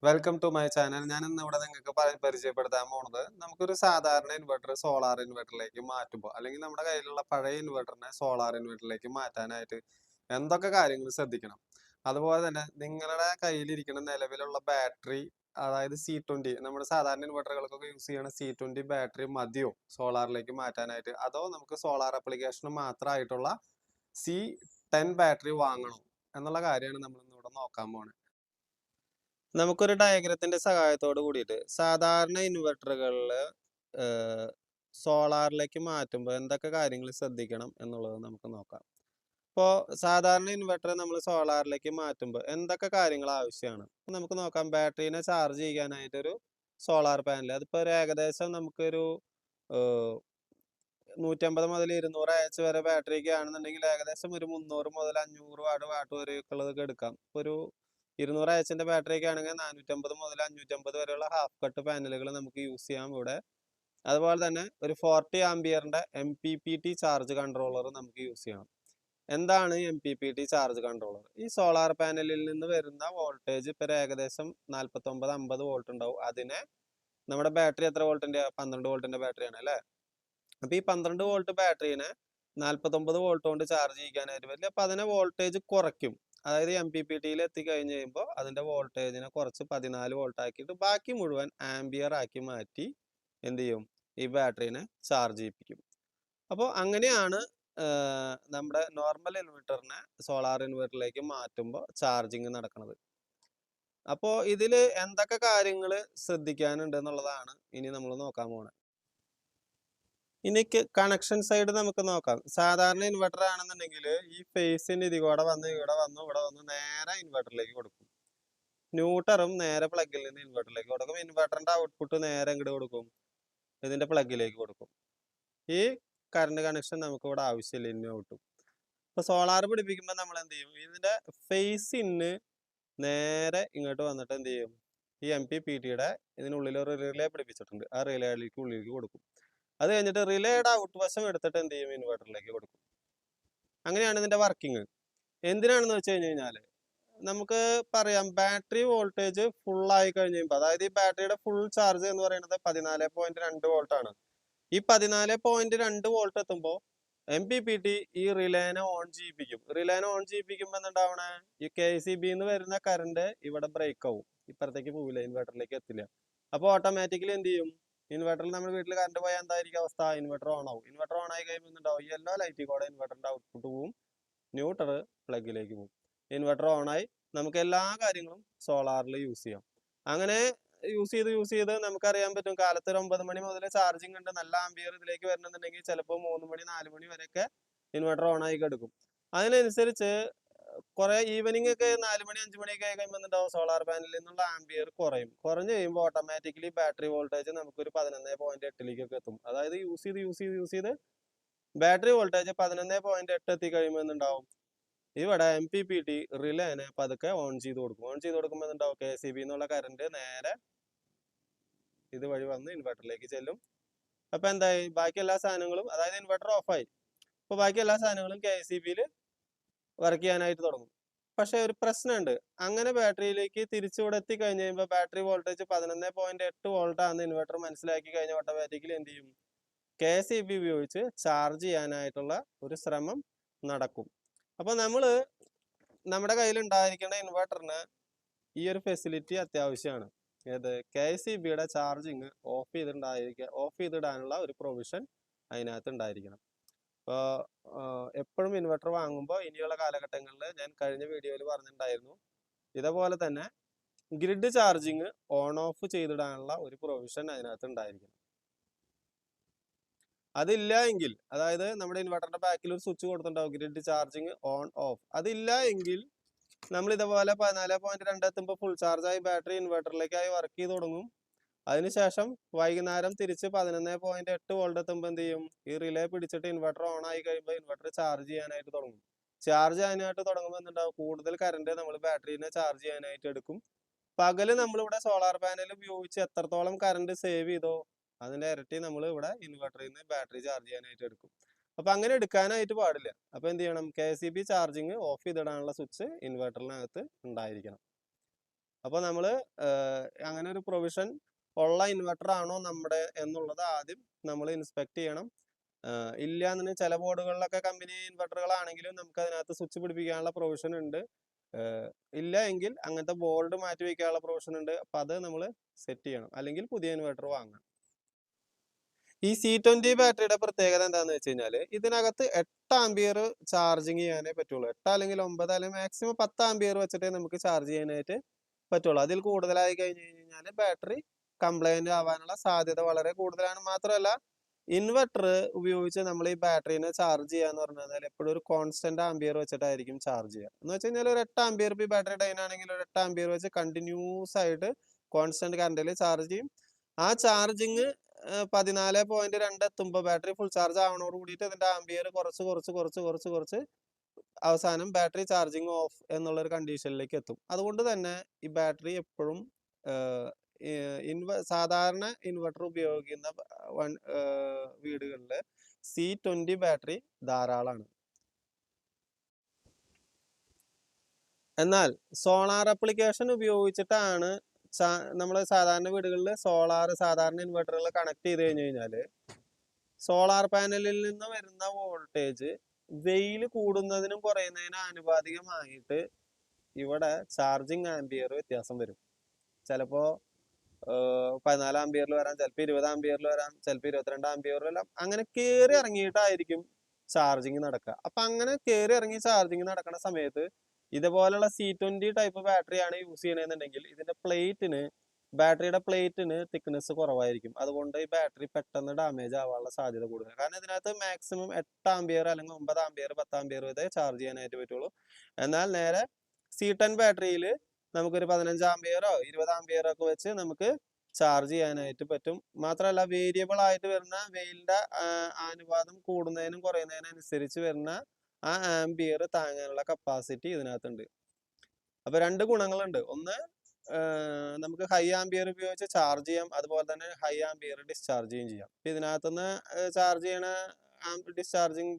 Welcome to my channel. ഞാൻ ഇന്ന് ഇവിടെ നിങ്ങൾക്ക് പരിചയപ്പെടുത്താൻ പോണത് നമുക്കൊരു സാധാരണ ഇൻവെർട്ടർ സോളാർ ഇൻവെർട്ടറിലേക്ക് മാറ്റുമ്പോൾ അല്ലെങ്കിൽ നമ്മുടെ കയ്യിലുള്ള പഴയ ഇൻവെർട്ടറിനെ സോളാർ ഇൻവെർട്ടറിലേക്ക് മാറ്റാനായിട്ട് എന്തൊക്കെ കാര്യങ്ങൾ ശ്രദ്ധിക്കണം. അതുപോലെ തന്നെ നിങ്ങളുടെ കയ്യിലിരിക്കുന്ന നിലവിലുള്ള ബാറ്ററി, അതായത് C20, നമ്മുടെ സാധാരണ ഇൻവെർട്ടറുകൾക്കൊക്കെ യൂസ് ചെയ്യണ C20 ബാറ്ററി മതിയോ സോളാറിലേക്ക് മാറ്റാനായിട്ട്, അതോ നമുക്ക് സോളാർ ആപ്ലിക്കേഷന് മാത്രമായിട്ടുള്ള C10 ബാറ്ററി വാങ്ങണോ എന്നുള്ള കാര്യമാണ് നമ്മൾ ഇന്നിവിടെ നോക്കാൻ പോണത്. നമുക്കൊരു ഡയഗ്രത്തിന്റെ സഹായത്തോട് കൂടിയിട്ട് സാധാരണ ഇൻവെർട്ടറുകളിൽ സോളാറിലേക്ക് മാറ്റുമ്പോൾ എന്തൊക്കെ കാര്യങ്ങൾ ശ്രദ്ധിക്കണം എന്നുള്ളത് നമുക്ക് നോക്കാം. ഇപ്പോൾ സാധാരണ ഇൻവെർട്ടർ നമ്മൾ സോളാറിലേക്ക് മാറ്റുമ്പോൾ എന്തൊക്കെ കാര്യങ്ങൾ ആവശ്യമാണ് നമുക്ക് നോക്കാം. ബാറ്ററീനെ ചാർജ് ചെയ്യാനായിട്ടൊരു സോളാർ പാനൽ, അതിപ്പോൾ ഒരു ഏകദേശം നമുക്കൊരു 150 മുതൽ 200 ആഴ്ച വരെ ബാറ്ററിക്ക് ആണെന്നുണ്ടെങ്കിൽ ഏകദേശം ഒരു 300 മുതൽ 500 വാട്ട് വരെയൊക്കെ ഉള്ളതൊക്കെ എടുക്കാം. ഒരു 200 ആഴ്ചന്റെ ബാറ്ററി ഒക്കെ ആണെങ്കിൽ 450 മുതൽ 550 വരെയുള്ള ഹാഫ് കട്ട് പാനലുകൾ നമുക്ക് യൂസ് ചെയ്യാം ഇവിടെ. അതുപോലെ തന്നെ ഒരു 40 ആംപിയറിന്റെ MPPT ചാർജ് കൺട്രോളർ നമുക്ക് യൂസ് ചെയ്യണം. എന്താണ് MPPT ചാർജ് കൺട്രോളർ? ഈ സോളാർ പാനലിൽ നിന്ന് വരുന്ന വോൾട്ടേജ് ഇപ്പോൾ ഏകദേശം 49-50 വോൾട്ട് ഉണ്ടാവും. അതിനെ നമ്മുടെ ബാറ്ററി എത്ര വോൾട്ടിന്റെ? 12 വോൾട്ടിന്റെ ബാറ്ററിയാണ് അല്ലേ? അപ്പോൾ ഈ 12 വോൾട്ട് ബാറ്ററീനെ 49 വോൾട്ട് കൊണ്ട് ചാർജ് ചെയ്യിക്കാനായിട്ട് പറ്റില്ല. അപ്പോൾ അതിനെ വോൾട്ടേജ് കുറയ്ക്കും. അതായത് MPPTയിൽ എത്തിക്കഴിഞ്ഞ് കഴിയുമ്പോൾ അതിൻ്റെ വോൾട്ടേജിനെ കുറച്ച് 14 വോൾട്ട് ആക്കിയിട്ട് ബാക്കി മുഴുവൻ ആംബിയർ ആക്കി മാറ്റി എന്ത് ചെയ്യും? ഈ ബാറ്ററീനെ ചാർജ് ചെയ്യിപ്പിക്കും. അപ്പോൾ അങ്ങനെയാണ് നമ്മുടെ നോർമൽ ഇൻവെർട്ടറിനെ സോളാർ ഇൻവെർട്ടറിലേക്ക് മാറ്റുമ്പോൾ ചാർജിങ് നടക്കുന്നത്. അപ്പോൾ ഇതിൽ എന്തൊക്കെ കാര്യങ്ങൾ ശ്രദ്ധിക്കാനുണ്ട് എന്നുള്ളതാണ് ഇനി നമ്മൾ നോക്കാൻ പോകുന്നത്. ഇനി കണക്ഷൻ സൈഡ് നമുക്ക് നോക്കാം. സാധാരണ ഇൻവെർട്ടർ ആണെന്നുണ്ടെങ്കിൽ ഈ ഫേസിന് ഇതിൽ കൂടെ വന്ന് ഇവിടെ വന്ന് നേരെ ഇൻവെർട്ടറിലേക്ക് കൊടുക്കും. ന്യൂട്രറും നേരെ പ്ലഗിൽ നിന്ന് ഇൻവെർട്ടറിലേക്ക് കൊടുക്കും. ഇൻവെർട്ടറിന്റെ ഔട്ട്പുട്ട് നേരെ ഇങ്ങോട്ട് കൊടുക്കും, ഇതിന്റെ പ്ലഗിലേക്ക് കൊടുക്കും. ഈ കറണ്ട് കണക്ഷൻ നമുക്ക് ഇവിടെ ആവശ്യമില്ല, ഇന്നും ഔട്ടും. ഇപ്പൊ സോളാർ പിടിപ്പിക്കുമ്പോൾ നമ്മൾ എന്ത് ചെയ്യും? ഇതിന്റെ ഫേസിന് നേരെ ഇങ്ങോട്ട് വന്നിട്ട് എന്ത് ചെയ്യും? ഈ MPPTയുടെ ഇതിനുള്ളിൽ ഒരു റിലേ പിടിപ്പിച്ചിട്ടുണ്ട്, ആ റിലേയിലേക്ക് ഉള്ളിലേക്ക് കൊടുക്കും. അത് കഴിഞ്ഞിട്ട് റിലേയുടെ ഔട്ട് വശം എടുത്തിട്ട് എന്ത് ചെയ്യും? ഇൻവെർട്ടറിലേക്ക് കൊടുക്കും. അങ്ങനെയാണ് ഇതിന്റെ വർക്കിംഗ്. എന്തിനാണെന്ന് വെച്ച് കഴിഞ്ഞാൽ നമുക്ക് പറയാം, ബാറ്ററി വോൾട്ടേജ് ഫുൾ ആയി കഴിഞ്ഞ് കഴിയുമ്പോൾ, അതായത് ഈ ബാറ്ററിയുടെ ഫുൾ ചാർജ് എന്ന് പറയുന്നത് 14.2 വോൾട്ട് ആണ്. ഈ 14.2 വോൾട്ട് എത്തുമ്പോൾ MPPT ഈ റിലേനെ ഓൺ ചെയ്യിപ്പിക്കും. റിലേനെ ഓൺ ചെയ്യിപ്പിക്കുമ്പോൾ എന്തുണ്ടാവണേ? ഈ KCB എന്ന് വരുന്ന കറണ്ട് ഇവിടെ ബ്രേക്ക് ആവും, ഇപ്പുറത്തേക്ക് പോവില്ല, ഇൻവെർട്ടറിലേക്ക് എത്തില്ല. അപ്പോൾ ഓട്ടോമാറ്റിക്കലി എന്ത് ചെയ്യും? ഇൻവെർട്ടറിൽ നമ്മുടെ വീട്ടിൽ കറണ്ട് പോയാൽ എന്തായിരിക്കും അവസ്ഥ? ഇൻവെർട്ടർ ഓൺ ആവും. ഇൻവെർട്ടർ ഓൺ ആയി കഴിയുമ്പോൾ ഉണ്ടാവും യെല്ലോ ലൈറ്റിൽ കൂടെ ഇൻവെർട്ടറിന്റെ ഔട്ട്പുട്ട് പോവും, ന്യൂട്രൽ പ്ലഗിലേക്ക് പോകും. ഇൻവെർട്ടർ ഓണായി നമുക്ക് എല്ലാ കാര്യങ്ങളും സോളാറിൽ യൂസ് ചെയ്യാം. അങ്ങനെ യൂസ് ചെയ്ത് നമുക്കറിയാൻ പറ്റും, കാലത്ത് ഒരു 9 മണി മുതൽ ചാർജിങ് ഉണ്ട്, നല്ല ആംബിയർ ഇതിലേക്ക് വരണമെന്നുണ്ടെങ്കിൽ ചിലപ്പോൾ 3 മണി 4 മണി വരെയൊക്കെ ഇൻവെർട്ടർ ഓൺ ആയി കിടക്കും. അതിനനുസരിച്ച് കുറെ ഈവനിങ് ഒക്കെ 4 മണി 5 മണിയൊക്കെ ആയി കഴിയുമ്പോൾ എന്താവും? സോളാർ പാനലിൽ നിന്നുള്ള ആംബിയർ കുറയും. കുറഞ്ഞു കഴിയുമ്പോൾ ഓട്ടോമാറ്റിക്കലി ബാറ്ററി വോൾട്ടേജ് നമുക്കൊരു 11.8 എത്തും. അതായത് യൂസ് ചെയ്ത് ബാറ്ററി വോൾട്ടേജ് 11.8 എത്തി കഴിയുമ്പോൾ എന്തുണ്ടാവും? ഇവിടെ MPPT റിലേനെ പതുക്കെ ഓൺ ചെയ്ത് കൊടുക്കും. ഓൺ ചെയ്ത് കൊടുക്കുമ്പോൾ എന്തുണ്ടാവും? KCB എന്നുള്ള കറണ്ട് നേരെ ഇതുവഴി വന്ന് ഇൻവെർട്ടറിലേക്ക് ചെല്ലും. അപ്പൊ എന്തായി? ബാക്കി എല്ലാ സാധനങ്ങളും, അതായത് ഇൻവെർട്ടർ ഓഫായി. അപ്പൊ ബാക്കി എല്ലാ സാധനങ്ങളും KCBയിൽ വർക്ക് ചെയ്യാനായിട്ട് തുടങ്ങും. പക്ഷെ ഒരു പ്രശ്നമുണ്ട്. അങ്ങനെ ബാറ്ററിയിലേക്ക് തിരിച്ചിവിടെ എത്തി കഴിഞ്ഞ് കഴിയുമ്പോൾ ബാറ്ററി വോൾട്ടേജ് 11.8 വോൾട്ട് ആണെന്ന് ഇൻവെർട്ടർ മനസ്സിലാക്കി കഴിഞ്ഞാൽ ഓട്ടോമാറ്റിക്കലി എന്ത് ചെയ്യും? KCB ഉപയോഗിച്ച് ചാർജ് ചെയ്യാനായിട്ടുള്ള ഒരു ശ്രമം നടക്കും. അപ്പൊ നമ്മുടെ കയ്യിൽ ഉണ്ടായിരിക്കുന്ന ഇൻവെർട്ടറിന് ഈ ഒരു ഫെസിലിറ്റി അത്യാവശ്യമാണ്. ഏത്? KCBയുടെ ചാർജിങ് ഓഫ് ചെയ്തിടാനുള്ള ഒരു പ്രൊവിഷൻ അതിനകത്ത് ഉണ്ടായിരിക്കണം. അപ്പോൾ എപ്പോഴും ഇൻവെർട്ടർ വാങ്ങുമ്പോൾ ഇനിയുള്ള കാലഘട്ടങ്ങളിൽ ഞാൻ കഴിഞ്ഞ വീഡിയോയിൽ പറഞ്ഞിട്ടുണ്ടായിരുന്നു, ഇതേപോലെ തന്നെ ഗ്രിഡ് ചാർജിങ് ഓൺ ഓഫ് ചെയ്തിടാനുള്ള ഒരു പ്രൊവിഷൻ അതിനകത്ത് ഉണ്ടായിരിക്കണം. അതില്ല എങ്കിൽ, അതായത് നമ്മുടെ ഇൻവെർട്ടറിന്റെ ബാക്കിൽ ഒരു സ്വിച്ച് കൊടുത്തിട്ടുണ്ടാവും, ഗ്രിഡ് ചാർജിങ് ഓൺ ഓഫ്. അതില്ല എങ്കിൽ നമ്മൾ ഇതുപോലെ 14.2 എത്തുമ്പോൾ ഫുൾ ചാർജായി ബാറ്ററി ഇൻവെർട്ടറിലേക്കായി വർക്ക് ചെയ്ത് തുടങ്ങും. അതിനുശേഷം വൈകുന്നേരം തിരിച്ച് 11.8 വോൾട്ട് എത്തുമ്പോൾ എന്ത് ചെയ്യും? ഈ റിലേ പിടിച്ചിട്ട് ഇൻവെർട്ടർ ഓൺ ആയി കഴിയുമ്പോൾ ഇൻവെർട്ടർ ചാർജ് ചെയ്യാനായിട്ട് തുടങ്ങും. ചാർജ് ചെയ്യാനായിട്ട് തുടങ്ങുമ്പോൾ എന്തുണ്ടാവും? കൂടുതൽ കറണ്ട് നമ്മൾ ബാറ്ററീനെ ചാർജ് ചെയ്യാനായിട്ട് എടുക്കും. പകല് നമ്മളിവിടെ സോളാർ പാനൽ ഉപയോഗിച്ച് എത്രത്തോളം കറണ്ട് സേവ് ചെയ്തോ അതിന്റെ ഇരട്ടി നമ്മൾ ഇവിടെ ഇൻവെർട്ടറിൽ നിന്ന് ബാറ്ററി ചാർജ് ചെയ്യാനായിട്ട് എടുക്കും. അപ്പൊ അങ്ങനെ എടുക്കാനായിട്ട് പാടില്ല. അപ്പൊ എന്ത് ചെയ്യണം? KCB ചാർജിങ് ഓഫ് ചെയ്തിടാനുള്ള സ്വിച്ച് ഇൻവെർട്ടറിനകത്ത് ഉണ്ടായിരിക്കണം. അപ്പോൾ നമ്മൾ അങ്ങനെ ഒരു പ്രൊവിഷൻ ഉള്ള ഇൻവെർട്ടർ ആണോ നമ്മുടെ എന്നുള്ളത് ആദ്യം നമ്മൾ ഇൻസ്പെക്ട് ചെയ്യണം. ഇല്ല എന്നുണ്ടെങ്കിൽ ചില ബോർഡുകളിലൊക്കെ കമ്പനി ഇൻവെർട്ടറുകളാണെങ്കിലും നമുക്ക് അതിനകത്ത് സ്വിച്ച് പിടിപ്പിക്കാനുള്ള പ്രൊവിഷൻ ഉണ്ട്. ഇല്ല എങ്കിൽ അങ്ങനത്തെ ബോർഡ് മാറ്റി വയ്ക്കാനുള്ള പ്രൊവിഷൻ ഉണ്ട്. അപ്പം അത് നമ്മൾ സെറ്റ് ചെയ്യണം, അല്ലെങ്കിൽ പുതിയ ഇൻവെർട്ടർ വാങ്ങണം. ഈ C20 ബാറ്ററിയുടെ പ്രത്യേകത എന്താണെന്ന് വെച്ച് കഴിഞ്ഞാൽ ഇതിനകത്ത് 8 ആംപിയർ ചാർജിങ് ചെയ്യാനേ പറ്റുള്ളൂ. 8 അല്ലെങ്കിൽ 9 അല്ലെങ്കിൽ മാക്സിമം 10 ആംപിയർ വെച്ചിട്ടേ നമുക്ക് ചാർജ് ചെയ്യാനായിട്ട് പറ്റുള്ളൂ. അതിൽ കൂടുതലായി കഴിഞ്ഞ് കഴിഞ്ഞാൽ ബാറ്ററി കംപ്ലൈന്റ് ആവാനുള്ള സാധ്യത വളരെ കൂടുതലാണ്. മാത്രമല്ല ഇൻവെർട്ടർ ഉപയോഗിച്ച് നമ്മൾ ഈ ബാറ്ററിനെ ചാർജ് ചെയ്യാന്ന് പറഞ്ഞു കഴിഞ്ഞാൽ എപ്പോഴും ഒരു കോൺസ്റ്റന്റ് ആംപിയർ വെച്ചിട്ടായിരിക്കും ചാർജ് ചെയ്യുക. എന്ന് വെച്ച് കഴിഞ്ഞാൽ ഒരു 8 ആംപിയർ ഈ ബാറ്ററി ഡൈൻ ആണെങ്കിൽ ഒരു 8 ആംപിയർ വെച്ച് കണ്ടിന്യൂസ് ആയിട്ട് കോൺസ്റ്റന്റ് കറണ്ടിൽ ചാർജ് ചെയ്യും. ആ ചാർജിങ് 14.2 എത്തുമ്പോൾ ബാറ്ററി ഫുൾ ചാർജ് ആവണോട് കൂടിയിട്ട് ഇതിന്റെ ആംപിയർ കുറച്ച് അവസാനം ബാറ്ററി ചാർജിങ് ഓഫ് എന്നുള്ള ഒരു കണ്ടീഷനിലേക്ക് എത്തും. അതുകൊണ്ട് തന്നെ ഈ ബാറ്ററി എപ്പോഴും സാധാരണ ഇൻവെർട്ടർ ഉപയോഗിക്കുന്ന വീടുകളിൽ C20 ബാറ്ററി ധാരാളമാണ്. എന്നാൽ സോളാർ ആപ്ലിക്കേഷൻ ഉപയോഗിച്ചിട്ടാണ് നമ്മൾ സാധാരണ വീടുകളിൽ സാധാരണ ഇൻവെർട്ടറുകൾ കണക്ട് ചെയ്ത് കഴിഞ്ഞ് കഴിഞ്ഞാൽ സോളാർ പാനലിൽ നിന്ന് വരുന്ന വോൾട്ടേജ് വെയിൽ കൂടുന്നതിനും കുറയുന്നതിനും ആനുപാതികമായിട്ട് ഇവിടെ ചാർജിങ് ആംപിയർ വ്യത്യാസം വരും. ചിലപ്പോൾ 14 ആംപിയറിൽ വരാം, ചിലപ്പോൾ 20 ആംപിയറിൽ വരാം, ചിലപ്പോൾ 22 ആംപിയറിലെല്ലാം അങ്ങനെ കയറി ഇറങ്ങിയിട്ടായിരിക്കും ചാർജിങ് നടക്കുക. അപ്പൊ അങ്ങനെ കയറി ഇറങ്ങി ചാർജിങ് നടക്കുന്ന സമയത്ത് ഇതുപോലുള്ള C20 ടൈപ്പ് ബാറ്ററിയാണ് യൂസ് ചെയ്യണമെന്നുണ്ടെങ്കിൽ ഇതിന്റെ ബാറ്ററിയുടെ പ്ലേറ്റിന് തിക്നെസ് കുറവായിരിക്കും. അതുകൊണ്ട് ഈ ബാറ്ററി പെട്ടെന്ന് ഡാമേജ് ആവാനുള്ള സാധ്യത കൂടുതലാണ്. കാരണം ഇതിനകത്ത് മാക്സിമം 8 ആംപിയർ അല്ലെങ്കിൽ 9 ആംപിയർ 10 ആംപിയർ വരെ ചാർജ് ചെയ്യാനായിട്ട് പറ്റുള്ളൂ. എന്നാൽ നേരെ C10 ബാറ്ററിയിൽ നമുക്കൊരു 15 ആംപിയറോ 20 ആംപിയറോ ഒക്കെ വെച്ച് നമുക്ക് ചാർജ് ചെയ്യാനായിട്ട് പറ്റും. മാത്രമല്ല വേരിയബിൾ ആയിട്ട് വരുന്ന വെയിലിന്റെ അനുപാതം കൂടുന്നതിനും കുറയുന്നതിനനുസരിച്ച് വരുന്ന ആ ആംപിയർ താങ്ങാനുള്ള കപ്പാസിറ്റി ഇതിനകത്തുണ്ട്. അപ്പൊ 2 ഗുണങ്ങളുണ്ട്. ഒന്ന്, നമുക്ക് ഹൈ ആംപിയർ ഉപയോഗിച്ച് ചാർജ് ചെയ്യാം, അതുപോലെ തന്നെ ഹൈ ആംപിയർ ഡിസ്ചാർജ് ചെയ്യുകയും ചെയ്യാം. ഇതിനകത്തുനിന്ന് ചാർജ് ചെയ്യണ ഡിസ്ചാർജിങ്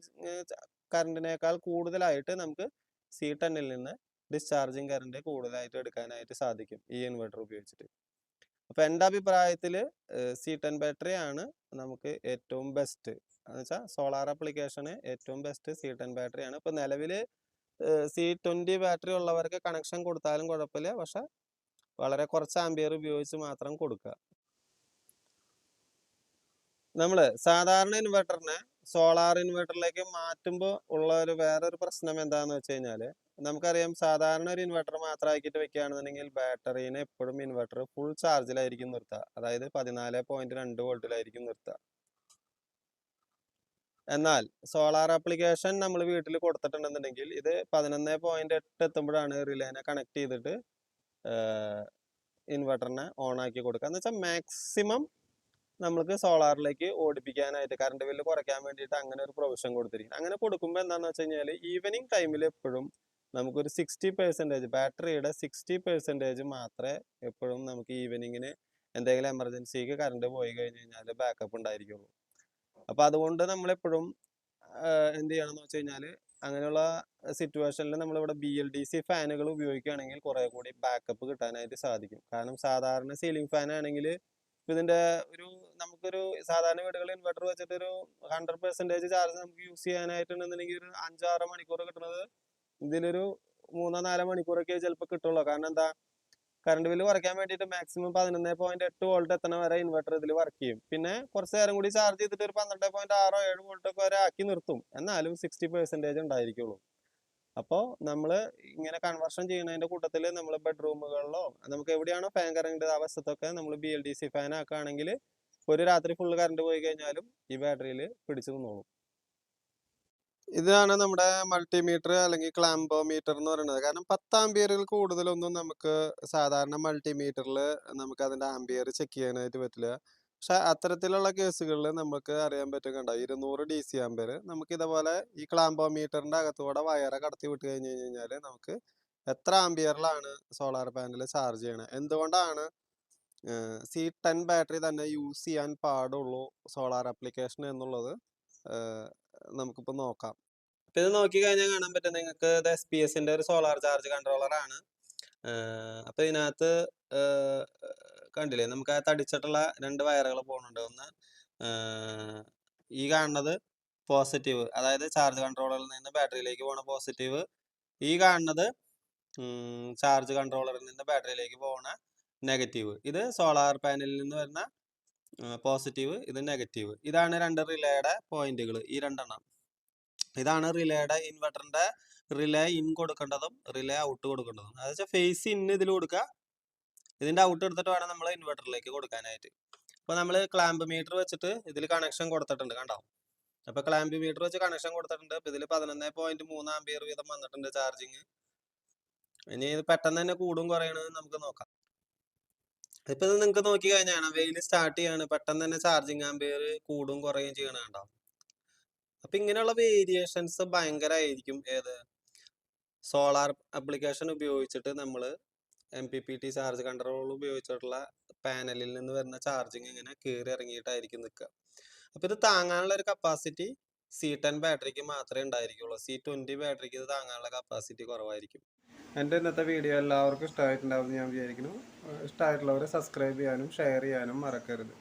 കറണ്ടിനേക്കാൾ കൂടുതലായിട്ട് നമുക്ക് C10ൽ നിന്ന് ഡിസ്ചാർജിങ് കറണ്ട് കൂടുതലായിട്ട് എടുക്കാനായിട്ട് സാധിക്കും ഈ ഇൻവെർട്ടർ ഉപയോഗിച്ചിട്ട്. അപ്പൊ എൻ്റെ അഭിപ്രായത്തിൽ C10 ബാറ്ററി ആണ് നമുക്ക് ഏറ്റവും ബെസ്റ്റ്. എന്ന് വെച്ചാൽ സോളാർ ആപ്ലിക്കേഷന് ഏറ്റവും ബെസ്റ്റ് C10 ബാറ്ററിയാണ്. ഇപ്പൊ നിലവിൽ C20 ബാറ്ററി ഉള്ളവർക്ക് കണക്ഷൻ കൊടുത്താലും കുഴപ്പമില്ല, പക്ഷെ വളരെ കുറച്ച് ആംപിയർ ഉപയോഗിച്ച് മാത്രം കൊടുക്കുക. നമ്മൾ സാധാരണ ഇൻവെർട്ടറിനെ സോളാർ ഇൻവെർട്ടറിലേക്ക് മാറ്റുമ്പോൾ ഉള്ള വേറൊരു പ്രശ്നം എന്താണെന്ന് വെച്ച് കഴിഞ്ഞാൽ നമുക്കറിയാം, സാധാരണ ഒരു ഇൻവെർട്ടർ മാത്രമാക്കിയിട്ട് വെക്കുകയാണെന്നുണ്ടെങ്കിൽ ബാറ്ററീനെ എപ്പോഴും ഇൻവെർട്ടർ ഫുൾ ചാർജിലായിരിക്കും നിർത്തുക. അതായത് 14.2 വോൾട്ടിലായിരിക്കും നിർത്തുക. എന്നാൽ സോളാർ ആപ്ലിക്കേഷൻ നമ്മൾ വീട്ടിൽ കൊടുത്തിട്ടുണ്ടെന്നുണ്ടെങ്കിൽ ഇത് 11.8 എത്തുമ്പോഴാണ് റിലേനെ കണക്ട് ചെയ്തിട്ട് ഇൻവെർട്ടറിനെ ഓൺ ആക്കി കൊടുക്കുക. എന്ന് വെച്ചാൽ മാക്സിമം നമുക്ക് സോളാറിലേക്ക് ഓടിപ്പിക്കാനായിട്ട് കറണ്ട് ബില്ല് കുറയ്ക്കാൻ വേണ്ടിയിട്ട് അങ്ങനെ ഒരു പ്രൊവിഷൻ കൊടുത്തിരിക്കും. അങ്ങനെ കൊടുക്കുമ്പോൾ എന്താണെന്ന് വെച്ച് കഴിഞ്ഞാൽ ഈവനിങ് ടൈമിൽ എപ്പോഴും നമുക്കൊരു 60% ബാറ്ററിയുടെ 60% മാത്രമേ എപ്പോഴും നമുക്ക് ഈവനിങ്ങിന് എന്തെങ്കിലും എമർജൻസിക്ക് കറണ്ട് പോയി കഴിഞ്ഞ് കഴിഞ്ഞാൽ ബാക്കപ്പ് ഉണ്ടായിരിക്കുള്ളൂ. അപ്പൊ അതുകൊണ്ട് നമ്മളെപ്പോഴും എന്ത് ചെയ്യണമെന്ന് വെച്ച് കഴിഞ്ഞാൽ അങ്ങനെയുള്ള സിറ്റുവേഷനിൽ നമ്മളിവിടെ BLDC ഫാനുകൾ ഉപയോഗിക്കുകയാണെങ്കിൽ കുറെ കൂടി ബാക്കപ്പ് കിട്ടാനായിട്ട് സാധിക്കും. കാരണം സാധാരണ സീലിംഗ് ഫാൻ ആണെങ്കിൽ ഇതിന്റെ നമുക്കൊരു സാധാരണ വീടുകളിൽ ഇൻവെർട്ടർ വെച്ചിട്ട് ഒരു 100% ചാർജ് നമുക്ക് യൂസ് ചെയ്യാനായിട്ടുണ്ടെന്നുണ്ടെങ്കിൽ ഒരു 5-6 മണിക്കൂർ കിട്ടുന്നത് ഇതിലൊരു 3-4 മണിക്കൂറൊക്കെ ചിലപ്പോൾ കിട്ടുള്ളൂ. കാരണം എന്താ, കറണ്ട് ബില്ല് കുറയ്ക്കാൻ വേണ്ടിയിട്ട് മാക്സിമം 11.8 വോൾട്ട് എത്തണ വരെ ഇൻവെർട്ടർ ഇതിൽ വർക്ക് ചെയ്യും. പിന്നെ കുറച്ച് നേരം കൂടി ചാർജ് ചെയ്തിട്ട് ഒരു 12.6-7 വോൾട്ട് ഒക്കെ വരെ ആക്കി നിർത്തും. എന്നാലും 60% ഉണ്ടായിരിക്കുള്ളൂ. അപ്പോൾ നമ്മൾ ഇങ്ങനെ കൺവേർഷൻ ചെയ്യുന്നതിന്റെ കൂട്ടത്തിൽ നമ്മൾ ബെഡ്റൂമുകളിലോ നമുക്ക് എവിടെയാണോ ഫാൻ കറണ്ട് ആ വശത്തൊക്കെ നമ്മൾ BLDC ഫാൻ ആക്കുകയാണെങ്കിൽ ഒരു രാത്രി ഫുള്ള് കറണ്ട് പോയി കഴിഞ്ഞാലും ഈ ബാറ്ററിയിൽ പിടിച്ചു നിന്നോളും. ഇതാണ് നമ്മുടെ മൾട്ടിമീറ്റർ അല്ലെങ്കിൽ ക്ലാംബോമീറ്റർ എന്ന് പറയുന്നത്. കാരണം 10 ആംപിയറിൽ കൂടുതലൊന്നും നമുക്ക് സാധാരണ മൾട്ടിമീറ്ററിൽ നമുക്ക് അതിന്റെ ആംപിയർ ചെക്ക് ചെയ്യാനായിട്ട് പറ്റില്ല. പക്ഷെ അത്തരത്തിലുള്ള കേസുകളിൽ നമുക്ക് അറിയാൻ പറ്റും. കണ്ട 200 DC ആംപിയർ നമുക്ക് ഇതേപോലെ ഈ ക്ലാംബോമീറ്ററിന്റെ അകത്തൂടെ വയറെ കടത്തി വിട്ട് കഴിഞ്ഞ് കഴിഞ്ഞാൽ നമുക്ക് എത്ര ആംപിയറിലാണ് സോളാർ പാനൽ ചാർജ് ചെയ്യണത്, എന്തുകൊണ്ടാണ് C10 ബാറ്ററി തന്നെ യൂസ് ചെയ്യാൻ പാടുള്ളൂ സോളാർ ആപ്ലിക്കേഷൻ എന്നുള്ളത് നമുക്കിപ്പോൾ നോക്കാം. ഇത് നോക്കി കഴിഞ്ഞാൽ കാണാൻ പറ്റും നിങ്ങൾക്ക് ഇത് SPS ന്റെ ഒരു സോളാർ ചാർജ് കൺട്രോളർ ആണ്. അപ്പൊ ഇതിനകത്ത് കണ്ടില്ലേ, നമുക്ക് ആ തടിച്ചിട്ടുള്ള 2 വയറുകൾ പോകുന്നുണ്ട്. ഒന്ന് ഈ കാണുന്നത് പോസിറ്റീവ്, അതായത് ചാർജ് കൺട്രോളറിൽ നിന്ന് ബാറ്ററിയിലേക്ക് പോണ പോസിറ്റീവ്. ഈ കാണുന്നത് ചാർജ് കൺട്രോളറിൽ നിന്ന് ബാറ്ററിയിലേക്ക് പോണ നെഗറ്റീവ്. ഇത് സോളാർ പാനലിൽ നിന്ന് വരുന്ന പോസിറ്റീവ്, ഇത് നെഗറ്റീവ്. ഇതാണ് 2 റിലേയുടെ പോയിന്റുകൾ, ഈ 2 എണ്ണം. ഇതാണ് റിലേയുടെ ഇൻവെർട്ടറിന്റെ റിലേ ഇൻ കൊടുക്കേണ്ടതും റിലേ ഔട്ട് കൊടുക്കേണ്ടതും. അതായത് ഫേസ് ഇൻ ഇതിൽ കൊടുക്കുക, ഇതിന്റെ ഔട്ട് എടുത്തിട്ട് വേണം നമ്മൾ ഇൻവെർട്ടറിലേക്ക് കൊടുക്കാനായിട്ട്. അപ്പോൾ നമ്മൾ ക്ലാമ്പ് മീറ്റർ വെച്ചിട്ട് ഇതിൽ കണക്ഷൻ കൊടുത്തിട്ടുണ്ട്, കണ്ടോ. അപ്പോൾ ക്ലാമ്പ് മീറ്റർ വെച്ച് കണക്ഷൻ കൊടുത്തിട്ടുണ്ട്. അപ്പോൾ ഇതിൽ 11.3 ആംപിയർ വീതം വന്നിട്ടുണ്ട് ചാർജിങ്. ഇനി ഇത് പെട്ടെന്ന് തന്നെ കൂടും കുറയണത് നമുക്ക് നോക്കാം. ഇപ്പൊ ഇത് നിങ്ങൾക്ക് നോക്കി കഴിഞ്ഞാൽ വെയിൽ സ്റ്റാർട്ട് ചെയ്യാണ്, പെട്ടെന്ന് തന്നെ ചാർജിങ് ആംപിയർ കൂടും കുറയും ചെയ്യണ കണ്ടോ. അപ്പൊ ഇങ്ങനെയുള്ള വേരിയേഷൻസ് ഭയങ്കരമായിരിക്കും. ഏത് സോളാർ ആപ്ലിക്കേഷൻ ഉപയോഗിച്ചിട്ട് നമ്മൾ MPPT ചാർജ് കൺട്രോൾ ഉപയോഗിച്ചിട്ടുള്ള പാനലിൽ നിന്ന് വരുന്ന ചാർജിങ് ഇങ്ങനെ കയറി ഇറങ്ങിയിട്ടായിരിക്കും നിൽക്കുക. അപ്പോൾ ഇത് താങ്ങാനുള്ള ഒരു കപ്പാസിറ്റി C10 ബാറ്ററിക്ക് മാത്രമേ ഉണ്ടായിരിക്കുള്ളൂ. C20 ബാറ്ററിക്ക് ഇത് താങ്ങാനുള്ള കപ്പാസിറ്റി കുറവായിരിക്കും. എൻ്റെ ഇന്നത്തെ വീഡിയോ എല്ലാവർക്കും ഇഷ്ടമായിട്ടുണ്ടാവും ഞാൻ വിചാരിക്കുന്നു. ഇഷ്ടമായിട്ടുള്ളവരെ സബ്സ്ക്രൈബ് ചെയ്യാനും ഷെയർ ചെയ്യാനും മറക്കരുത്.